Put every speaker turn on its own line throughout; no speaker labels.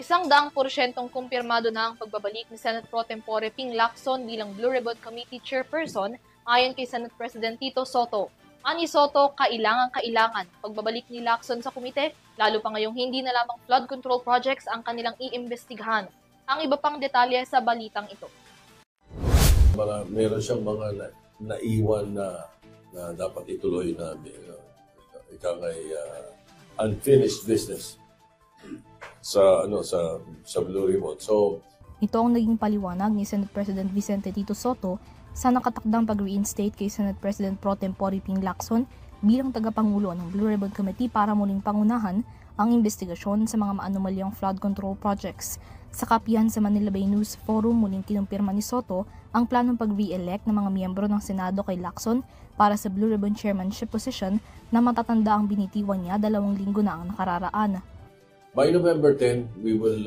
100% kumpirmado na ang pagbabalik ni Senate Pro Tempore Ping Lacson bilang Blue Ribbon Committee Chairperson ayon kay Senate President Tito Sotto. Ani Sotto, kailangan pagbabalik ni Lacson sa komite, lalo pa ngayong hindi na lamang flood control projects ang kanilang iimbestigahan. Ang iba pang detalye sa balitang ito.
Meron siyang mga naiwan na dapat ituloy na unfinished business sa Blue Ribbon. So,
ito ang naging paliwanag ni Senate President Vicente Tito Sotto sa nakatakdang pag-reinstate kay Senate President Pro Tempore Ping Lacson bilang tagapangulo ng Blue Ribbon Committee para muling pangunahan ang investigasyon sa mga maanomalyang flood control projects. Sa kapihan sa Manila Bay News Forum, muling kinumpirma ni Sotto ang planong pag-re-elect ng mga miyembro ng Senado kay Lacson para sa Blue Ribbon Chairmanship position na matatanda ang binitiwan niya 2 linggo na ang nakararaan.
By November 10, we will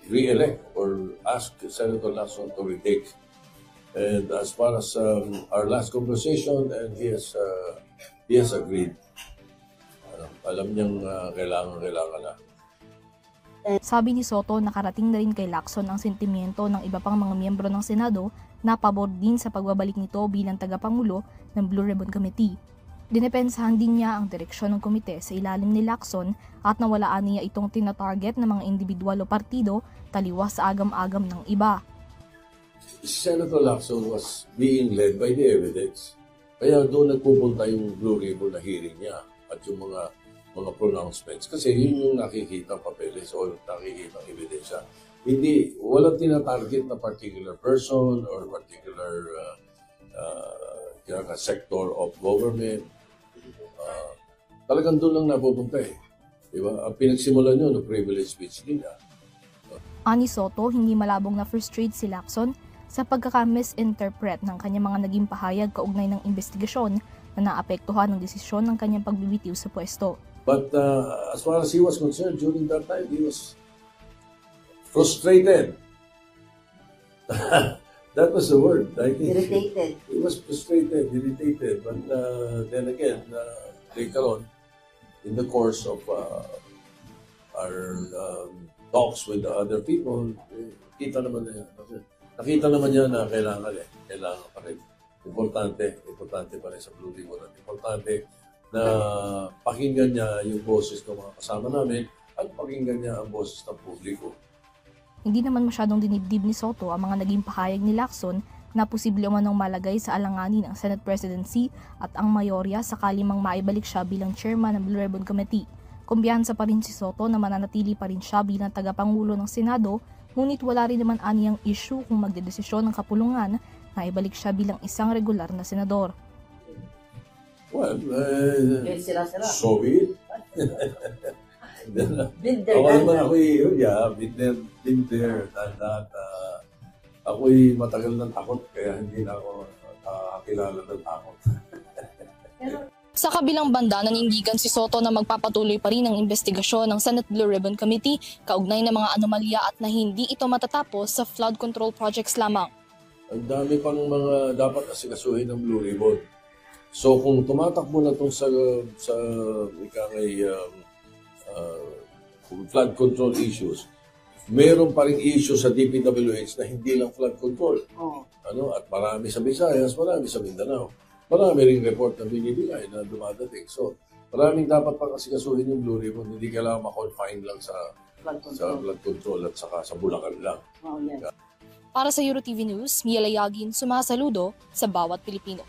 re-elect or ask Senator Lacson to retake. And as far as our last conversation, and he has agreed. Alam niyang kailangan na.
Sabi ni Sotto, nakarating na rin kay Lacson ang sentimiento ng iba pang mga miyembro ng Senado na pabor din sa pagbabalik nito bilang tagapangulo ng Blue Ribbon Committee. Dinepensahan din niya ang direksyon ng komite sa ilalim ni Lacson at nawalaan niya itong tinatarget ng mga individual o partido taliwas sa agam-agam ng iba.
Senator Lacson was being led by the evidence. Kaya doon nagpupunta yung Blue Ribbon na hearing niya at yung mga pronouncements. Kasi yun yung nakikita papeles o nakikita ebidensya. Hindi, walang tinatarget na particular person or particular sector of government. Talagang doon lang napupunta eh. Diba? Ang pinagsimulan nyo ng privilege speech nila.
Ani Sotto, hindi malabong na frustrate si Lacson sa pagkaka-misinterpret ng kanyang mga naging pahayag kaugnay ng investigasyon na naapektuhan ng desisyon ng kanyang pagbibitiw sa pwesto.
But as far as he was concerned, during that time, he was frustrated. That was the word. I think
Irritated.
He was frustrated, irritated. But then again, later on, in the course of our talks with the other people, nakita naman niya na kailangan pa rin. Importante pa rin sa Blue Ribbon. At importante na pakinggan niya yung boses ng mga kasama namin at pakinggan niya ang boses ng publiko.
Hindi naman masyadong dinibdib ni Sotto ang mga naging pahayag ni Lacson na posible umanong malagay sa alanganin ng Senate Presidency at ang mayorya sakali mang maibalik siya bilang chairman ng Blue Ribbon Committee. Kumbiyansa pa rin si Sotto na mananatili pa rin siya bilang tagapangulo ng Senado, ngunit wala rin naman aniyang issue kung magdedesisyon ng kapulungan na ibalik siya bilang isang regular na senador.
Well, so be it.
Been there,
ako naman been there, done that. Ako'y matagal ng takot, kaya hindi na ako nakakilala ng takot.
Sa kabilang banda, nanindigan si Sotto na magpapatuloy pa rin ang investigasyon ng Senate Blue Ribbon Committee kaugnay ng mga anomalya at na hindi ito matatapos sa flood control projects lamang.
Ang dami pang mga dapat asikasuhin ng Blue Ribbon. So kung tumatakbo na itong sa flood control issues, meron pa rin issue sa DPWH na hindi lang flood control. At marami sa Visayas, marami sa Mindanao. Marami ring report na binibigay na dumadating. So, maraming dapat pang asikasuhin yung Blue Ribbon. Hindi kailangan ma-confine lang sa flood control at saka sa Bulacan lang.
Para sa EuroTV News, Mia Layagin, sumasaludo sa bawat Pilipino.